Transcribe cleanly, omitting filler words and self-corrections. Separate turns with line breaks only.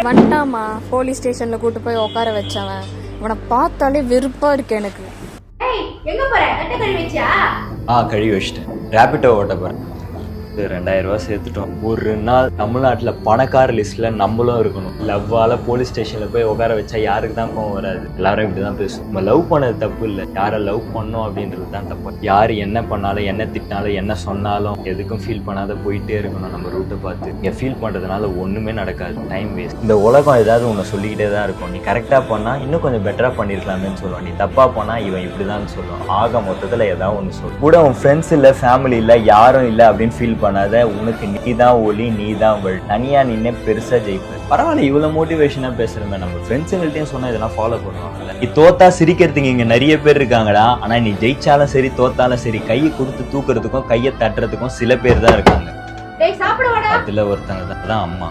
வந்துட்டாமா police ஸ்டேஷன்ல கூட்டு போய் உட்கார வச்சவன். இவனை பார்த்தாலே வெறுப்பா இருக்கு எனக்கு.
எங்க போற? கட்ட கழுவி வச்சியா?
கழுவி வச்சிட்டேன். ரேபிட்டோ ஓட்ட போறேன். 2000 ரூபா சேர்த்துட்டோம். ஒரு நாள் தமிழ்நாட்டில் பணக்கார லிஸ்ட்ல நம்மளும் இருக்கணும். லவ்வால போலீஸ் ஸ்டேஷன்ல போய் உட்கார வச்சா யாருக்கு தான் கோவம் வராது? எல்லாரும் இப்படிதான் பேசும். நம்ம லவ் பண்ணது தப்பு இல்லை, யாரை லவ் பண்ணோம் அப்படின்றது தான் தப்பு. யார் என்ன பண்ணாலும் என்ன திட்டினாலும் என்ன சொன்னாலும் எதுக்கும் ஃபீல் பண்ணாத போயிட்டே இருக்கணும் நம்ம ரூட்டை பார்த்து. இங்கே ஃபீல் பண்ணுறதுனால ஒன்றுமே நடக்காது, டைம் வேஸ்ட். இந்த உலகம் ஏதாவது ஒன்று சொல்லிக்கிட்டே தான் இருக்கும். நீ கரெக்டாக பண்ணால் இன்னும் கொஞ்சம் பெட்டராக பண்ணியிருக்கலாமேன்னு சொல்லுவான். நீ தப்பாக போனால் இவன் இப்படி தான் சொல்லுவான். ஆக மொத்தத்தில் ஏதாவது ஒன்று சொல்லும். கூட உன் ஃப்ரெண்ட்ஸ் இல்லை, ஃபேமிலி இல்லை, யாரும் இல்லை அப்படின்னு ஃபீல் பண்ணாத. உனக்கு நீ தான் ஒளி, நீ தான் வழி. தனியா நின்னே பெருசா ஜெயிப்ப. பரவாயில்ல, இவ்வளவு மோட்டிவேஷனா பேசுறமே. நம்ம ஃப்ரெண்ட்ஸுங்கள்ட்டையும் சொன்னா இதெல்லாம் ஃபாலோ பண்ணுவாங்கல்ல. நீ தோத்தா சிரிக்கிறதுக்கு இங்க நிறைய பேர் இருக்காங்கடா. ஆனா நீ ஜெயிச்சாலும் சரி தோத்தாலும் சரி கையை கொடுத்து தூக்குறதுக்கும் கையை தட்டுறதுக்கும் சில பேர் தான் இருக்காங்க.
டேய் சாப்பிட வாடா.
அதுல ஒருத்தங்க தான் அம்மா.